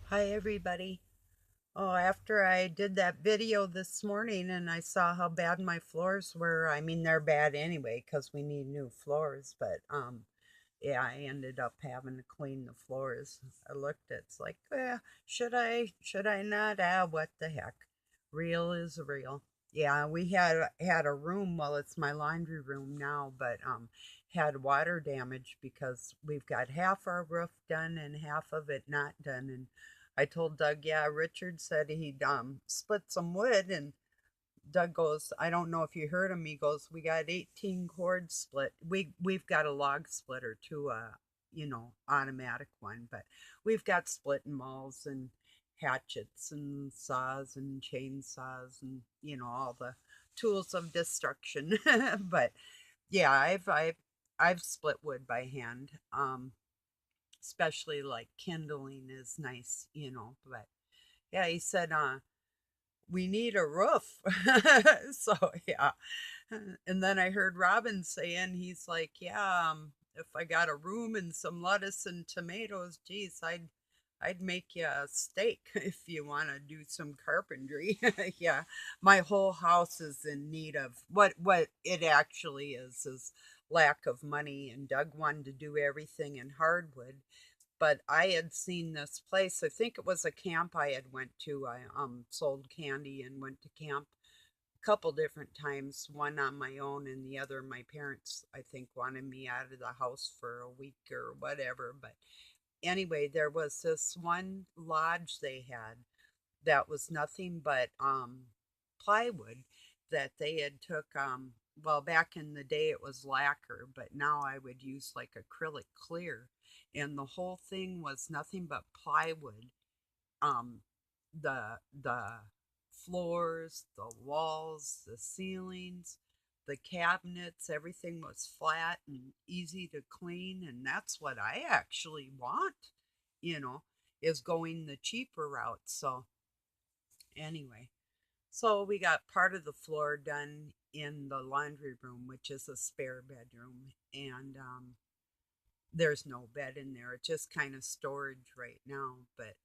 Hi, everybody. Oh, after I did that video this morning and I saw how bad my floors were, I mean, they're bad anyway because we need new floors, but yeah, I ended up having to clean the floors. I looked, it's like, should I not? What the heck? Real is real. Yeah, we had a room, well, it's my laundry room now, but had water damage because we've got half our roof done and half of it not done. And I told Doug, yeah, Richard said he'd split some wood, and Doug goes, I don't know if you heard him. He goes, we got 18 cords split. We've got a log splitter too, automatic one, but we've got splitting mauls and hatchets and saws and chainsaws and all the tools of destruction. But yeah, I've split wood by hand. Especially like kindling is nice, but yeah, he said we need a roof. So yeah. And then I heard Robin saying, he's like, yeah, if I got a room and some lettuce and tomatoes, geez, I'd make you a steak if you want to do some carpentry. Yeah, my whole house is in need of what it actually is lack of money, and Doug wanted to do everything in hardwood, but I had seen this place. I think it was a camp I had went to. I sold candy and went to camp a couple different times, one on my own and the other my parents I think wanted me out of the house for a week or whatever. But anyway, there was this one lodge they had that was nothing but plywood that they had took well, back in the day it was lacquer, but now I would use like acrylic clear, and the whole thing was nothing but plywood. um the floors, the walls, the ceilings, the cabinets, everything was flat and easy to clean, and that's what I actually want, you know, is going the cheaper route. So anyway, so we got part of the floor done in the laundry room, which is a spare bedroom, and there's no bed in there. It's just kind of storage right now. But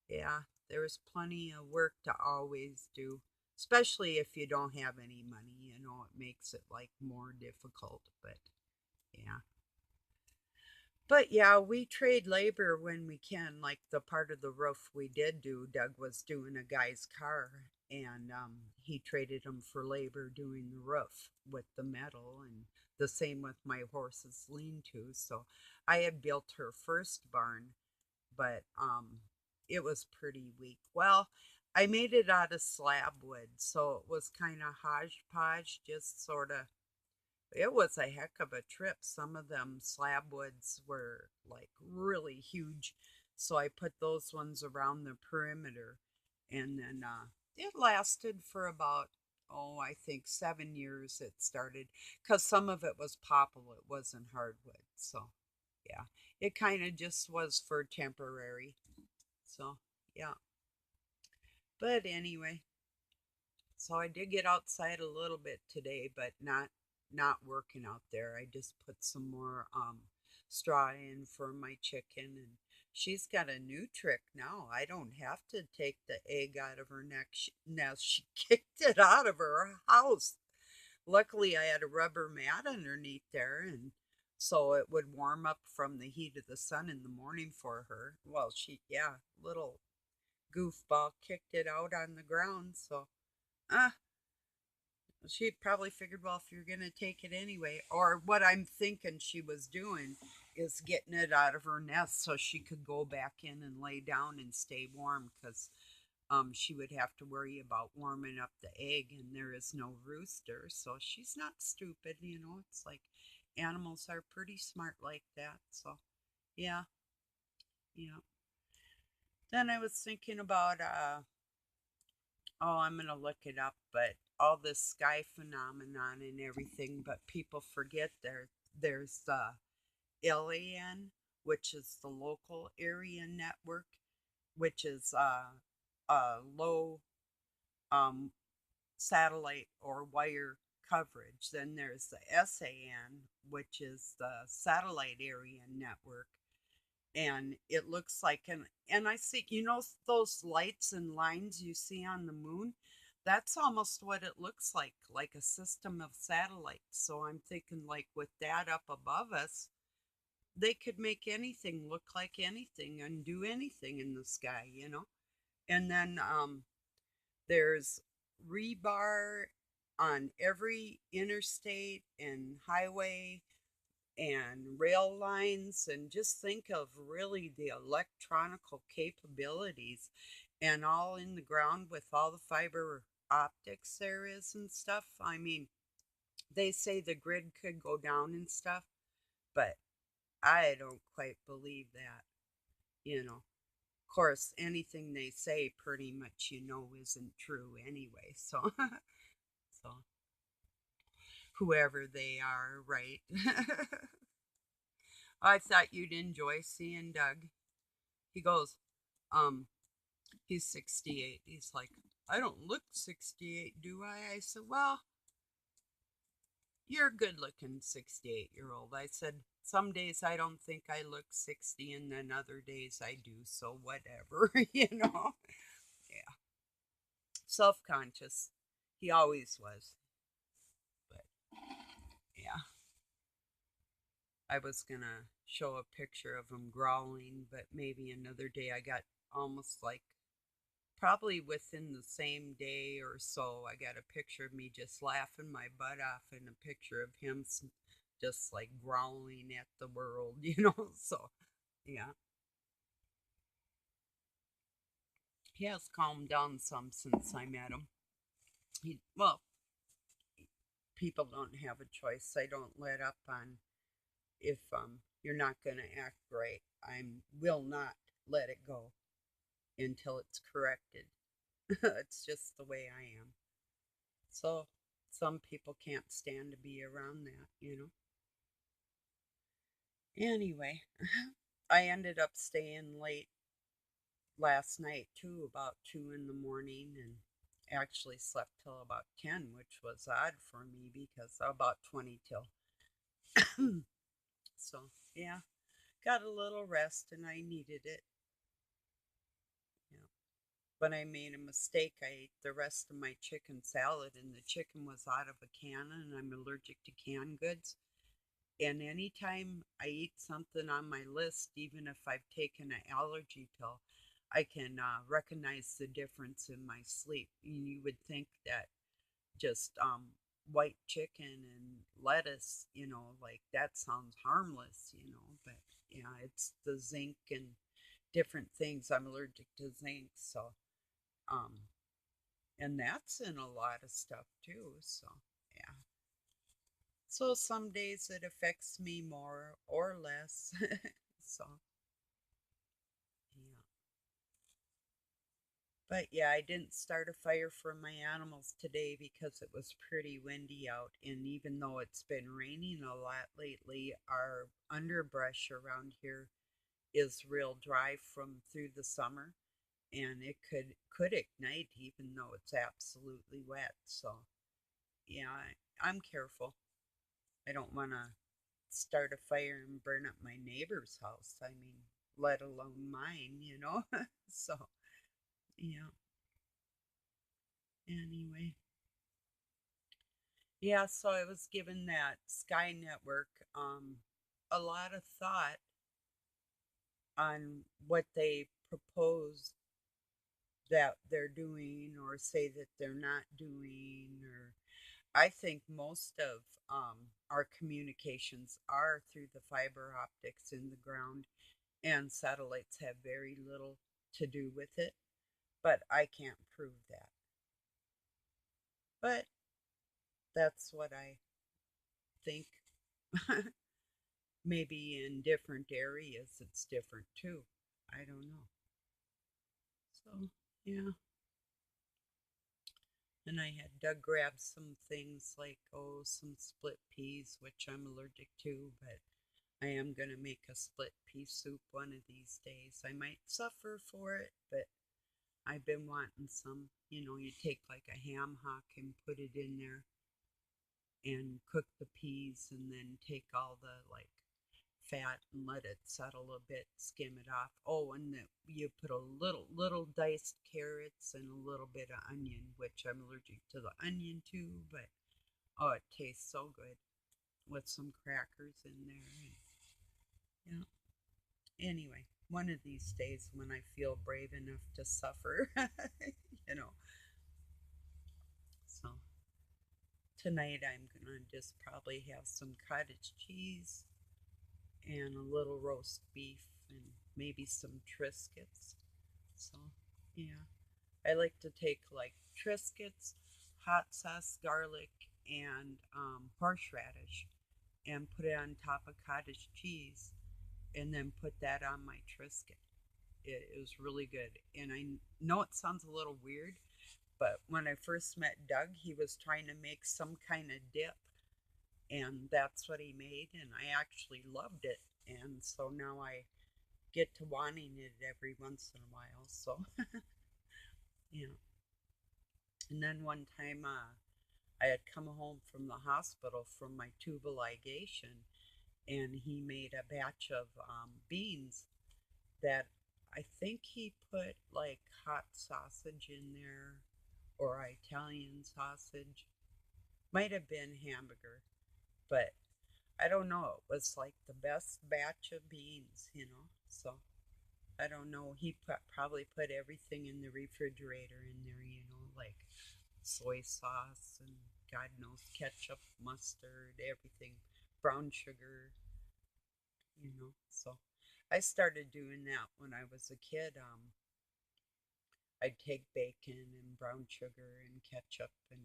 yeah, there's plenty of work to always do, especially if you don't have any money. It makes it like more difficult. But yeah, we trade labor when we can. Like the part of the roof we did do, Doug was doing a guy's car, and he traded him for labor doing the roof with the metal, and the same with my horse's lean-to. So I had built her first barn, but it was pretty weak. Well, I made it out of slab wood, so it was kind of hodgepodge, just sort of. It was a heck of a trip. Some of them slab woods were like really huge, so I put those ones around the perimeter, and then it lasted for about, oh, I think 7 years. It started because some of it was popple, it wasn't hardwood, so yeah, it kind of just was for temporary. So yeah, but anyway, so I did get outside a little bit today, but not working out there. I just put some more straw in for my chicken, and she's got a new trick now. I don't have to take the egg out of her nest. She kicked it out of her house. Luckily, I had a rubber mat underneath there, and so it would warm up from the heat of the sun in the morning for her. Well, yeah, little goofball kicked it out on the ground. So, ah, she probably figured, well, if you're going to take it anyway, or what I'm thinking she was doing is getting it out of her nest so she could go back in and lay down and stay warm, because she would have to worry about warming up the egg, and there is no rooster. So she's not stupid. It's like animals are pretty smart like that. So, yeah, yeah. Then I was thinking about oh, I'm gonna look it up, but all this sky phenomenon and everything, but people forget there's the LAN, which is the local area network, which is a low um, satellite or wire coverage. Then there's the SAN, which is the satellite area network, and it looks like and I see, you know, those lights and lines you see on the moon, that's almost what it looks like a system of satellites. So I'm thinking, like, with that up above us, they could make anything look like anything and do anything in the sky, you know. And then there's rebar on every interstate and highway and rail lines, and just think of really the electronical capabilities, and all in the ground with all the fiber optics there is and stuff. I mean, they say the grid could go down and stuff, but I don't quite believe that, you know. Of course, anything they say pretty much, you know, isn't true anyway. So so whoever they are, right? I thought you'd enjoy seeing Doug. He goes, um, he's 68. He's like, I don't look 68, do I? I said, well, you're a good looking 68-year-old. I said, some days I don't think I look 60, and then other days I do, so whatever, you know? Yeah. Self conscious. He always was. But yeah, I was gonna show a picture of him growling, but maybe another day. I got almost like probably within the same day or so, I got a picture of me just laughing my butt off and a picture of him just like growling at the world, you know? So, yeah. He has calmed down some since I met him. Well, people don't have a choice. I don't let up on if you're not going to act right. I will not let it go until it's corrected. It's just the way I am. So some people can't stand to be around that, you know. Anyway, I ended up staying late last night too, about 2 in the morning, and actually slept till about 10, which was odd for me because about 20 till. So yeah, got a little rest and I needed it. Yeah. But I made a mistake. I ate the rest of my chicken salad, and the chicken was out of a can, and I'm allergic to canned goods. And anytime I eat something on my list, even if I've taken an allergy pill, I can recognize the difference in my sleep. And you would think that just white chicken and lettuce, you know, like that sounds harmless, you know, but yeah, it's the zinc and different things. I'm allergic to zinc, so um, and that's in a lot of stuff too. So yeah. So some days it affects me more or less. So yeah. But yeah, I didn't start a fire for my animals today because it was pretty windy out. And even though it's been raining a lot lately, our underbrush around here is real dry from through the summer, and it could ignite even though it's absolutely wet. So yeah, I'm careful. I don't want to start a fire and burn up my neighbor's house. I mean, let alone mine, you know? So, yeah, anyway. Yeah, so I was given that Sky Network a lot of thought on what they propose that they're doing or say that they're not doing. Or I think most of our communications are through the fiber optics in the ground, and satellites have very little to do with it, but I can't prove that. But that's what I think. Maybe in different areas it's different too. I don't know. So, yeah. And I had Doug grab some things like, oh, some split peas, which I'm allergic to, but I am going to make a split pea soup one of these days. I might suffer for it, but I've been wanting some. You know, you take like a ham hock and put it in there and cook the peas, and then take all the like fat and let it settle a bit, skim it off. Oh, and you put a little diced carrots and a little bit of onion, which I'm allergic to the onion too, but oh, it tastes so good with some crackers in there. And, yeah. Anyway, one of these days when I feel brave enough to suffer, you know. So tonight I'm gonna just probably have some cottage cheese and a little roast beef and maybe some Triscuits. So, yeah, I like to take like Triscuits, hot sauce, garlic, and horseradish and put it on top of cottage cheese and then put that on my Triscuit. It was really good. And I know it sounds a little weird, but when I first met Doug, he was trying to make some kind of dip, and that's what he made, and I actually loved it. And so now I get to wanting it every once in a while. So, yeah. And then one time I had come home from the hospital from my tubal ligation, and he made a batch of beans that I think he put like hot sausage in there or Italian sausage. Might have been hamburger, but I don't know. It was like the best batch of beans. So I don't know. He probably put everything in the refrigerator in there, like soy sauce and God knows ketchup, mustard, everything, brown sugar, So I started doing that when I was a kid. I'd take bacon and brown sugar and ketchup and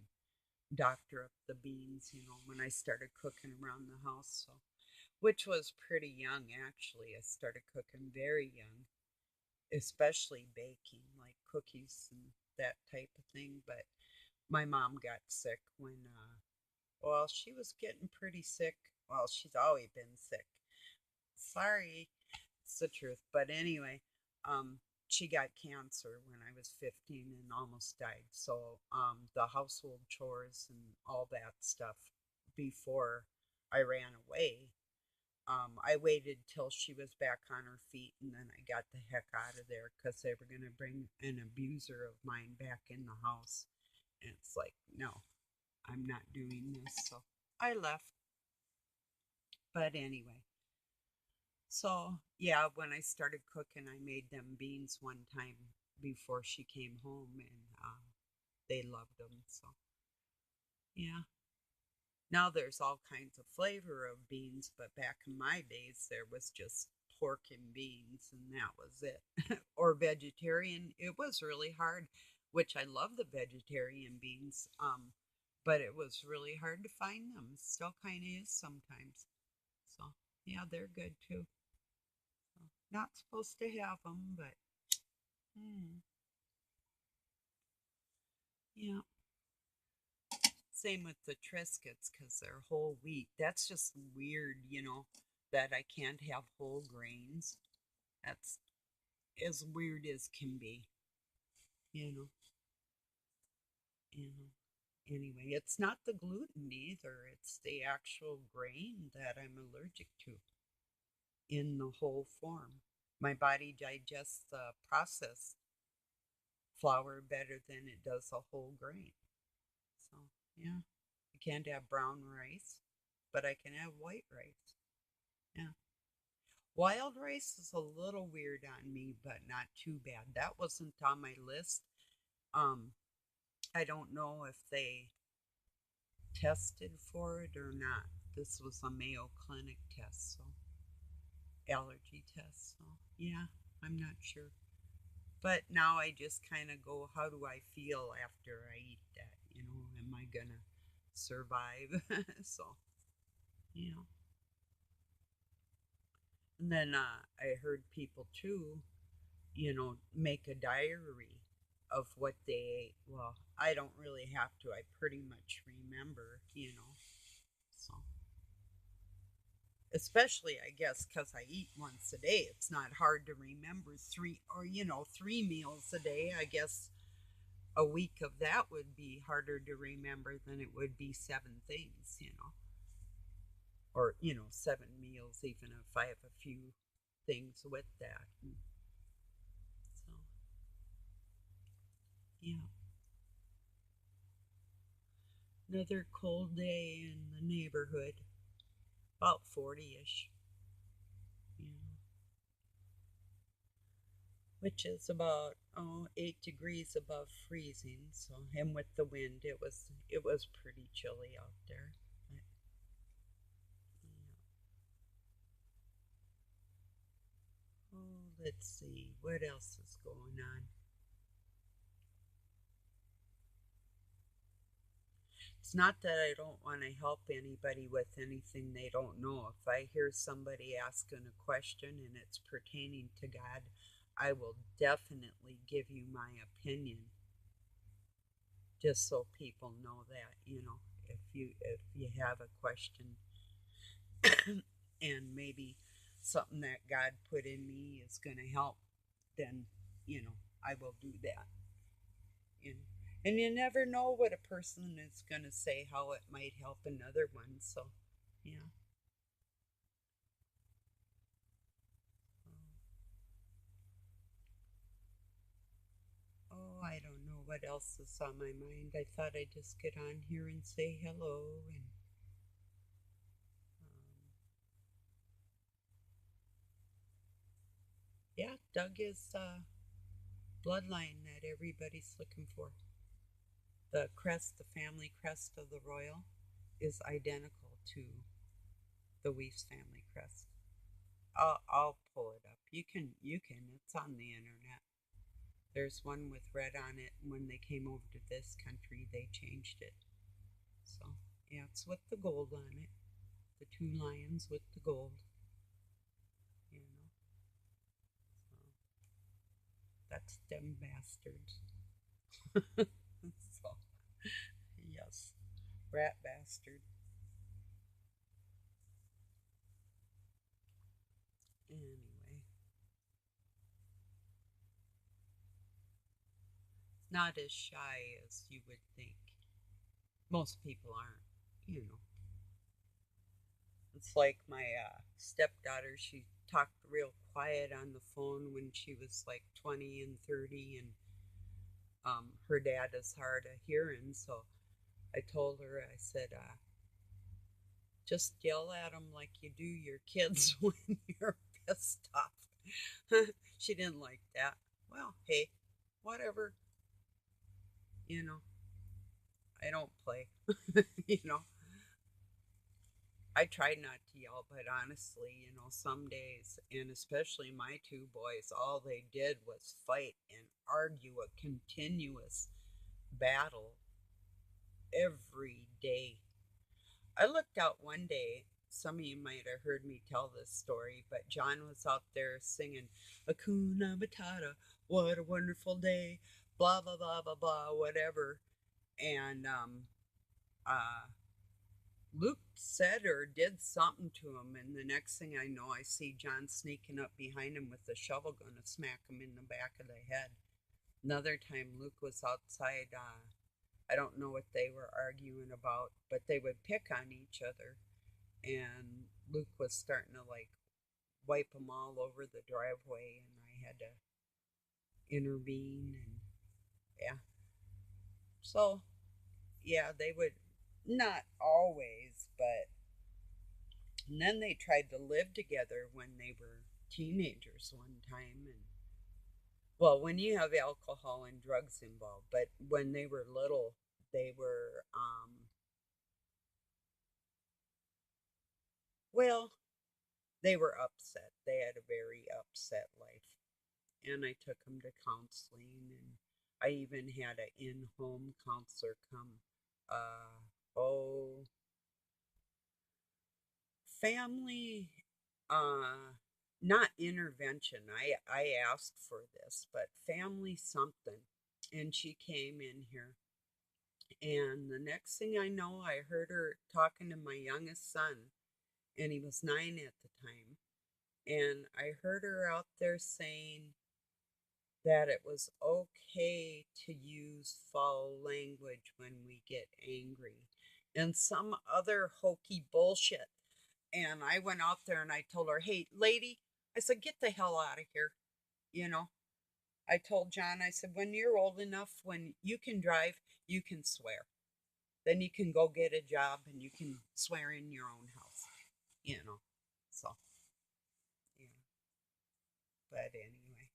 doctor up the beans, when I started cooking around the house. So, which was pretty young actually. I started cooking very young, especially baking, like cookies and that type of thing. But my mom got sick well, she was getting pretty sick. Well, she's always been sick. Sorry, it's the truth. But anyway, um, she got cancer when I was 15 and almost died. So the household chores and all that stuff before I ran away. I waited till she was back on her feet and then I got the heck out of there because they were going to bring an abuser of mine back in the house. And it's like, no, I'm not doing this. So I left. But anyway, so, yeah, when I started cooking, I made them beans one time before she came home, and they loved them. So, yeah. Now there's all kinds of flavor of beans, but back in my days, there was just pork and beans, and that was it. Or vegetarian. It was really hard, which I love the vegetarian beans, but it was really hard to find them. Still kind of is sometimes. So, yeah, they're good too. So, not supposed to have them, but yeah. Same with the Triscuits because they're whole wheat. That's just weird, that I can't have whole grains. That's as weird as can be, you know. You know. Anyway, it's not the gluten either. It's the actual grain that I'm allergic to in the whole form. My body digests the processed flour better than it does a whole grain. So, yeah, I can't have brown rice, but I can have white rice. Yeah. Wild rice is a little weird on me, but not too bad. That wasn't on my list. Um, I don't know if they tested for it or not. This was a Mayo Clinic test, so allergy test. So, yeah, I'm not sure. But now I just kind of go, how do I feel after I eat that? Am I gonna survive? So, you know. And then I heard people too, make a diary of what they ate. Well, I don't really have to. I pretty much remember. So, especially, I guess, because I eat once a day, it's not hard to remember three meals a day. I guess a week of that would be harder to remember than it would be 7 things. or 7 meals, even if I have a few things with that. And so, yeah, another cold day in the neighborhood, about 40ish, you know, which is about 8 degrees above freezing. So, and with the wind, it was pretty chilly out there. But, yeah. Oh, let's see what else is going on. It's not that I don't want to help anybody with anything they don't know. If I hear somebody asking a question and it's pertaining to God, I will definitely give you my opinion, just so people know that, if you have a question and maybe something that God put in me is going to help, then, I will do that. You know. And you never know what a person is going to say, how it might help another one. So, yeah. Oh, I don't know what else is on my mind. I thought I'd just get on here and say hello. And yeah, Doug is bloodline that everybody's looking for. The crest, the family crest of the royal, is identical to the Weaves family crest. I'll pull it up. You can. It's on the internet. There's one with red on it. When they came over to this country, they changed it. So yeah, it's with the gold on it. The two lions with the gold. You know. So that's them bastards. So yes, rat bastard. Anyway, not as shy as you would think. Most people aren't. You know. It's like my stepdaughter. She talked real quiet on the phone when she was like 20 and 30, and her dad is hard of hearing. So I told her, I said, just yell at them like you do your kids when you're pissed off. She didn't like that. Well, hey, whatever. You know, I don't play. you know, I try not to yell, but honestly, some days, and especially my two boys, all they did was fight and argue a continuous battle every day. I looked out one day. Some of you might have heard me tell this story, but John was out there singing Hakuna Matata, what a wonderful day, blah, blah, blah, blah, blah, whatever. And uh, Luke said or did something to him, and the next thing I know, I see John sneaking up behind him with a shovel going to smack him in the back of the head. Another time, Luke was outside. I don't know what they were arguing about, but they would pick on each other, and Luke was starting to like wipe them all over the driveway, and I had to intervene, and yeah. So yeah, they would, not always, but and then they tried to live together when they were teenagers one time. And well, when you have alcohol and drugs involved, but when they were little, they were well, they were upset. They had a very upset life, and I took them to counseling, and I even had an in-home counselor come. Oh, family, uh, not intervention. I asked for this, but family something, and she came in here, and the next thing I know, I heard her talking to my youngest son, and he was 9 at the time, and I heard her out there saying that it was okay to use foul language when we get angry and some other hokey bullshit. And I went out there and I told her, hey, lady, I said, get the hell out of here. You know, I told John, I said, when you're old enough, when you can drive, you can swear. Then you can go get a job and you can swear in your own house, you know. So, yeah. But anyway,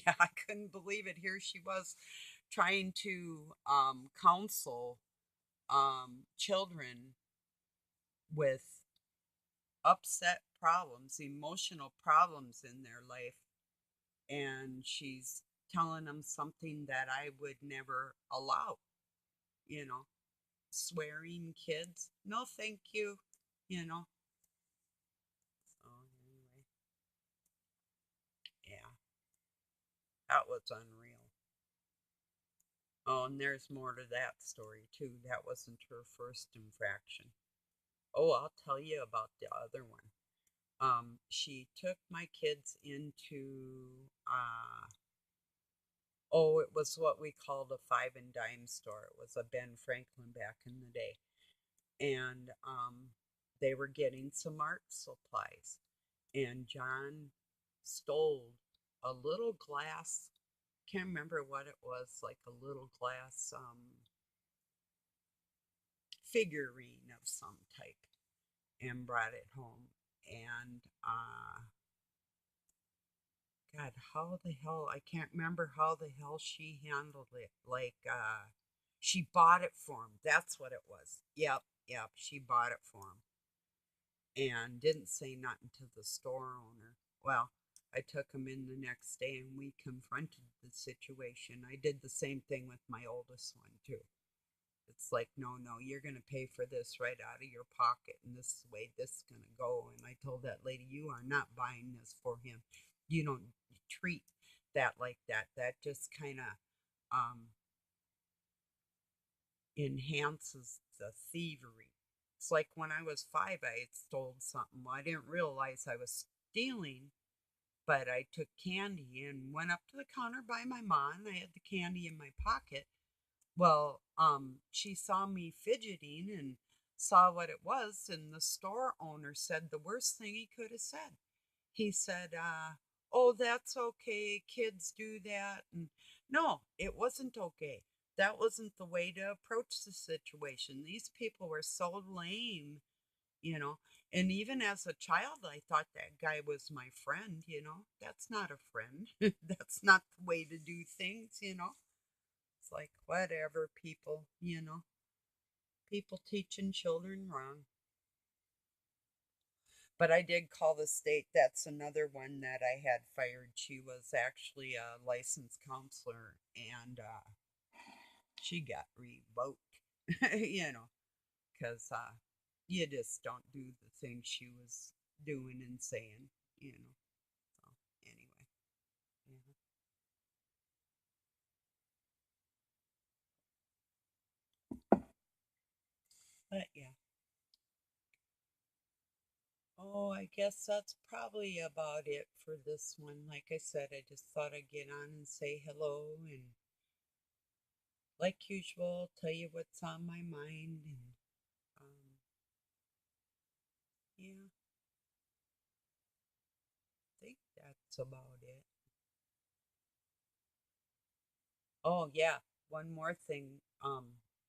yeah, I couldn't believe it. Here she was trying to counsel children with upset problems, emotional problems in their life. And she's telling them something that I would never allow, you know, swearing kids. No, thank you, you know. So, anyway, yeah, that was unreal. Oh, and there's more to that story, too. That wasn't her first infraction. Oh, I'll tell you about the other one. She took my kids into oh, it was what we called a five and dime store. It was a Ben Franklin back in the day. And they were getting some art supplies. And John stole a little glass, can't remember what it was, like a little glass figurine of some type, and brought it home. And God, how the hell, I can't remember how the hell she handled it. Like, she bought it for him. That's what it was. Yep, yep, she bought it for him and didn't say nothing to the store owner. Well, I took him in the next day and we confronted the situation. I did the same thing with my oldest one, too. It's like, no, no, you're going to pay for this right out of your pocket, and this is the way this is going to go. And I told that lady, you are not buying this for him. You don't treat that like that. That just kind of um, enhances the thievery. It's like when I was 5, I had stole something. Well, I didn't realize I was stealing, but I took candy and went up to the counter by my mom. I had the candy in my pocket. Well, she saw me fidgeting and saw what it was, and the store owner said the worst thing he could have said. He said, oh, that's okay, kids do that. And no, it wasn't okay. That wasn't the way to approach the situation. These people were so lame, you know. And even as a child, I thought that guy was my friend, you know. That's not a friend. That's not the way to do things, you know. It's like, whatever, people, you know, people teaching children wrong. But I did call the state. That's another one that I had fired. She was actually a licensed counselor and she got revoked, you know, because you just don't do the things she was doing and saying, you know. So, anyway, yeah. But yeah. Oh, I guess that's probably about it for this one. Like I said, I just thought I'd get on and say hello and, like usual, tell you what's on my mind. And yeah, I think that's about it. Oh, yeah, one more thing.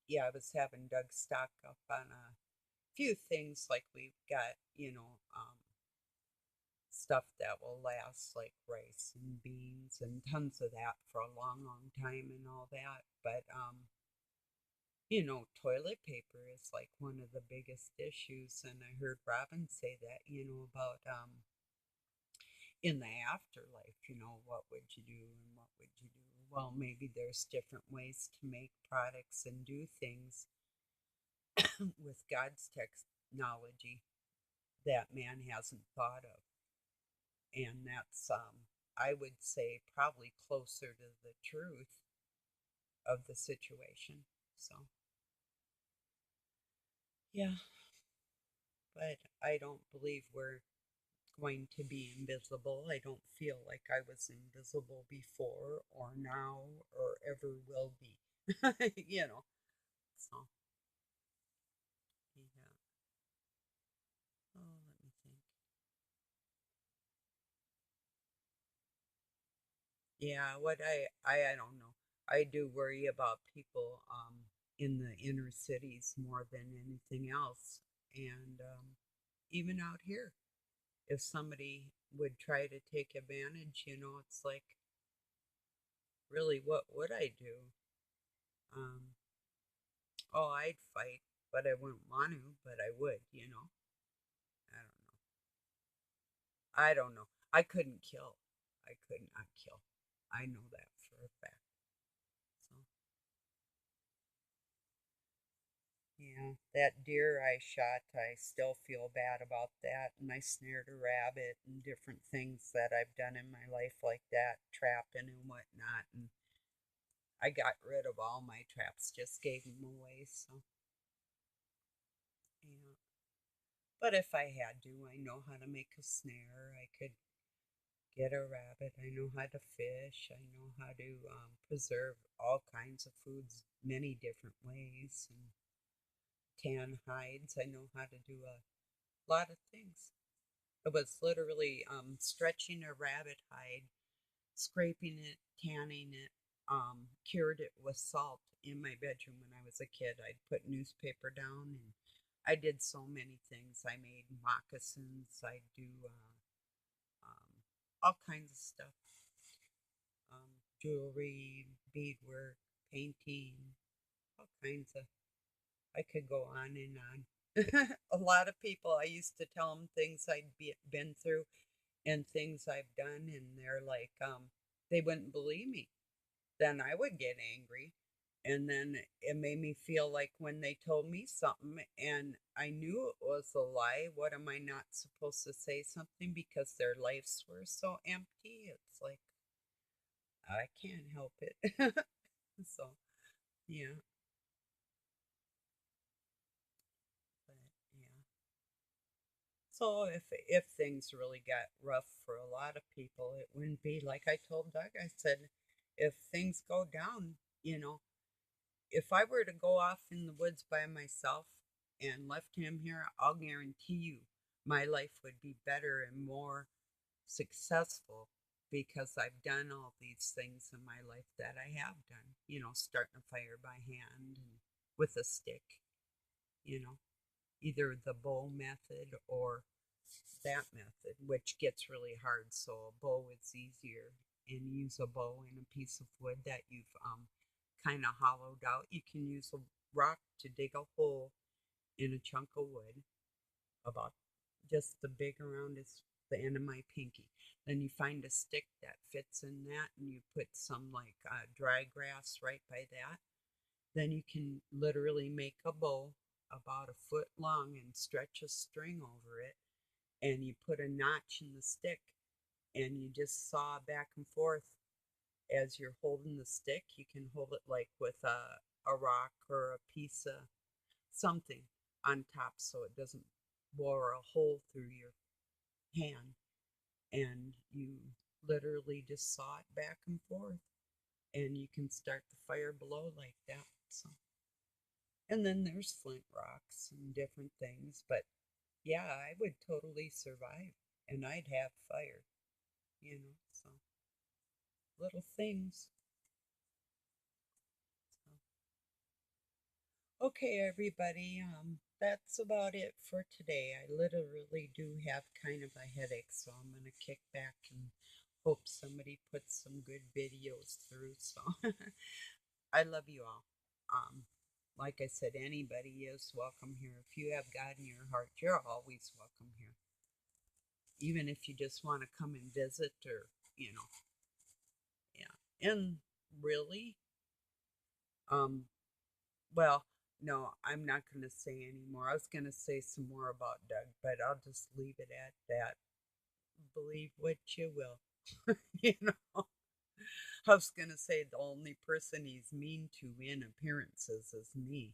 Yeah, I was having Doug stock up on a few things like we've got, stuff that will last, like rice and beans and tons of that for a long, long time and all that. But toilet paper is like one of the biggest issues. And I heard Robin say that, about in the afterlife, what would you do and what would you do? Well, maybe there's different ways to make products and do things with God's technology that man hasn't thought of. And that's, I would say, probably closer to the truth of the situation. So, yeah, but I don't believe we're going to be invisible. I don't feel like I was invisible before or now or ever will be. you know. So, yeah. Oh. Yeah, what I don't know. I do worry about people in the inner cities more than anything else. And even out here, if somebody would try to take advantage, it's like, really, what would I do? Um, oh, I'd fight, but I wouldn't want to, but I would. I don't know. I don't know. I couldn't kill. I could not kill. I know that for a fact. So, yeah, that deer I shot, I still feel bad about that. And I snared a rabbit and different things that I've done in my life like that, trapping and whatnot. And I got rid of all my traps, just gave them away. So, yeah. But if I had to, I know how to make a snare. I could get a rabbit. I know how to fish. I know how to preserve all kinds of foods many different ways and tan hides. I know how to do a lot of things. It was literally stretching a rabbit hide, scraping it, tanning it, cured it with salt in my bedroom when I was a kid. I'd put newspaper down and I did so many things. I made moccasins. I do all kinds of stuff, jewelry, beadwork, painting, all kinds of. I could go on and on. A lot of people, I used to tell them things been through and things I've done, and they're like, they wouldn't believe me. Then I would get angry. And then it made me feel like when they told me something and I knew it was a lie, what am I not supposed to say something because their lives were so empty? It's like, I can't help it. So, yeah, but yeah. So if things really got rough for a lot of people, it wouldn't be like I told Doug. I said, if things go down, you know, if I were to go off in the woods by myself and left him here, I'll guarantee you my life would be better and more successful because I've done all these things in my life that I have done. Starting a fire by hand and with a stick, you know, either the bow method or that method, which gets really hard. So a bow is easier, and use a bow and a piece of wood that you've kind of hollowed out. You can use a rock to dig a hole in a chunk of wood about just the big around as the end of my pinky. Then you find a stick that fits in that, and you put some like dry grass right by that. Then you can literally make a bow about a foot long and stretch a string over it, and you put a notch in the stick and you just saw back and forth as you're holding the stick. You can hold it like with a rock or a piece of something on top so it doesn't bore a hole through your hand. And you literally just saw it back and forth and you can start the fire below like that. So, and then there's flint rocks and different things, but yeah, I would totally survive and I'd have fire. So little things. So, okay, everybody, that's about it for today. I literally do have kind of a headache, so I'm gonna kick back and hope somebody puts some good videos through. So I love you all. Um, like I said, anybody is welcome here. If you have God in your heart, you're always welcome here. Even if you just want to come and visit or, you know, yeah. And really, um, well, no, I'm not going to say anymore. I was going to say some more about Doug, but I'll just leave it at that. Believe what you will. you know, I was going to say the only person he's mean to in appearances is me,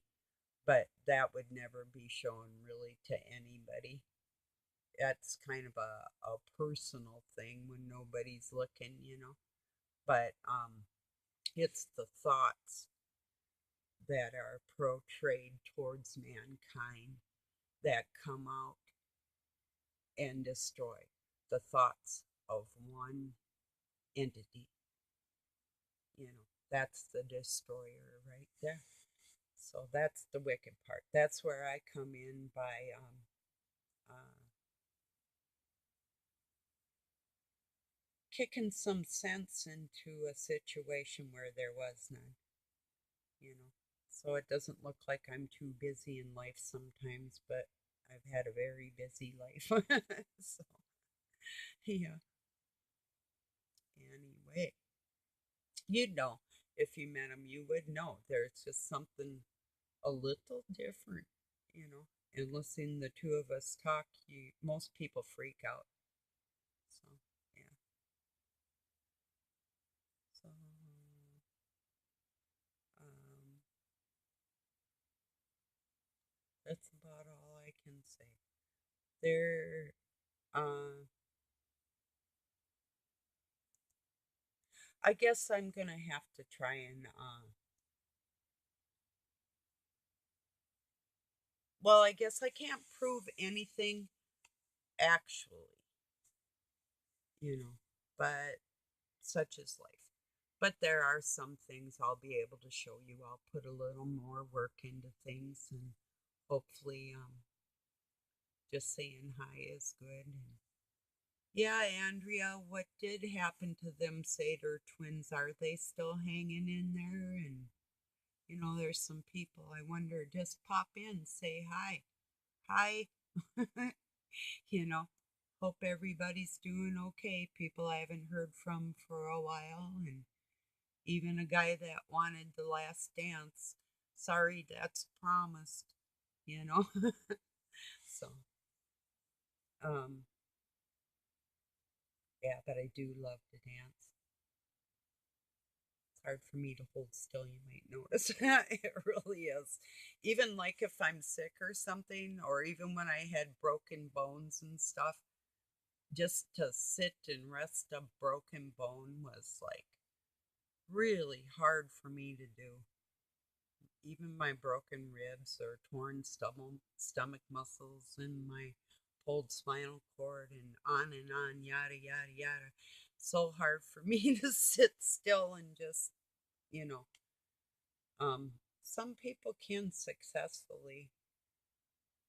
but that would never be shown really to anybody. That's kind of a personal thing when nobody's looking. But it's the thoughts that are portrayed towards mankind that come out and destroy the thoughts of one entity. That's the destroyer right there. So that's the wicked part. That's where I come in by kicking some sense into a situation where there was none, you know. So it doesn't look like I'm too busy in life sometimes, but I've had a very busy life. So, yeah. Anyway, you'd know if you met him, you would know there's just something a little different, you know. And listening the two of us talk, most people freak out. So, yeah. So, um, that's about all I can say. There, uh, I guess I'm gonna have to try and, well, I guess I can't prove anything actually, you know, but such is life. But there are some things I'll be able to show you. I'll put a little more work into things and hopefully just saying hi is good. And yeah, Andrea, what did happen to them Sater twins? Are they still hanging in there? And there's some people I wonder just pop in, say hi. Hi. you know, hope everybody's doing okay. People I haven't heard from for a while, and even a guy that wanted the last dance. Sorry, that's promised, you know. So, um, yeah, but I do love to dance. It's hard for me to hold still, you might notice. It really is. Even like if I'm sick or something, or even when I had broken bones and stuff, just to sit and rest a broken bone was like really hard for me to do. Even my broken ribs or torn stomach muscles and my pulled spinal cord and on, yada, yada, yada. So hard for me to sit still and just, you know, um, some people can successfully,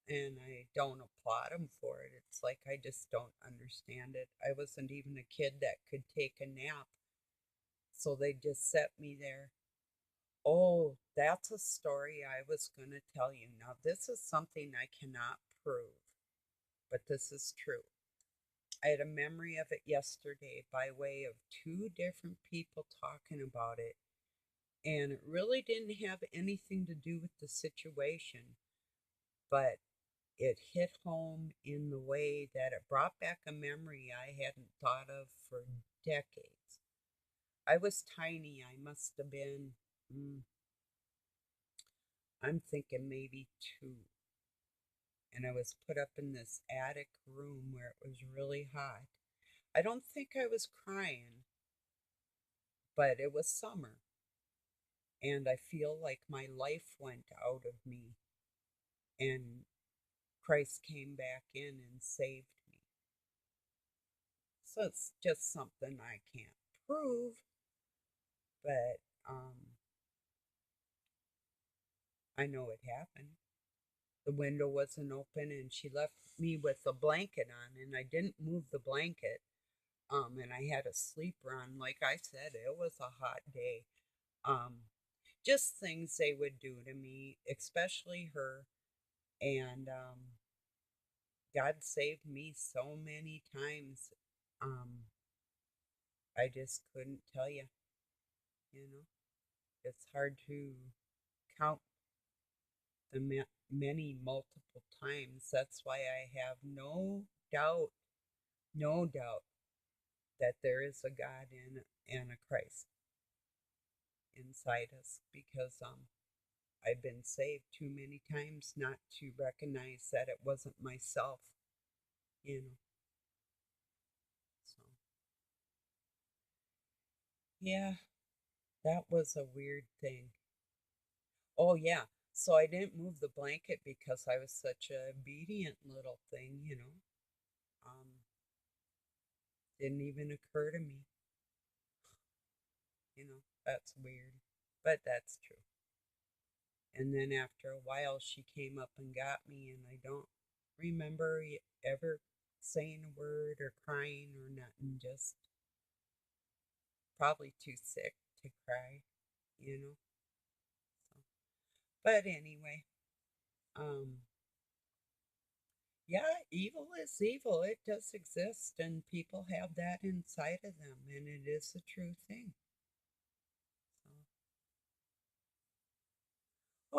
and I don't applaud them for it. It's like I just don't understand it. I wasn't even a kid that could take a nap, so they just set me there. Oh, that's a story I was going to tell you. Now, this is something I cannot prove, but this is true. I had a memory of it yesterday by way of two different people talking about it, and it really didn't have anything to do with the situation, but it hit home in the way that it brought back a memory I hadn't thought of for decades. I was tiny. I must have been, mm, I'm thinking maybe two. And I was put up in this attic room where it was really hot. I don't think I was crying, but it was summer, and I feel like my life went out of me, and Christ came back in and saved me. So it's just something I can't prove, but I know it happened. The window wasn't open, and she left me with a blanket on, and I didn't move the blanket. And I had a sleeper on. Like I said, it was a hot day. Um, just things they would do to me, especially her. And God saved me so many times. Um, I just couldn't tell you, you know. It's hard to count the many multiple times. That's why I have doubt, no doubt that there is a God and a Christ inside us because I've been saved too many times not to recognize that it wasn't myself, you know. So, yeah, that was a weird thing. Oh, yeah. So I didn't move the blanket because I was such a obedient little thing, you know. Didn't even occur to me, you know. That's weird, but that's true. And then after a while, she came up and got me, and I don't remember ever saying a word or crying or nothing, just probably too sick to cry, you know. So, but anyway, um, yeah, evil is evil. It does exist, and people have that inside of them, and it is a true thing. So,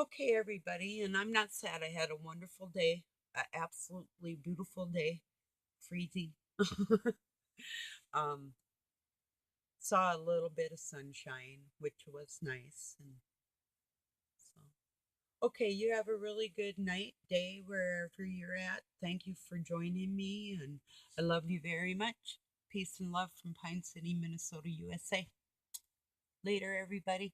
okay, everybody, and I'm not sad. I had a wonderful day, an absolutely beautiful day, freezing. um, saw a little bit of sunshine, which was nice, and so. Okay, you have a really good night, day, wherever you're at. Thank you for joining me, and I love you very much. Peace and love from Pine City, Minnesota, USA. Later, everybody.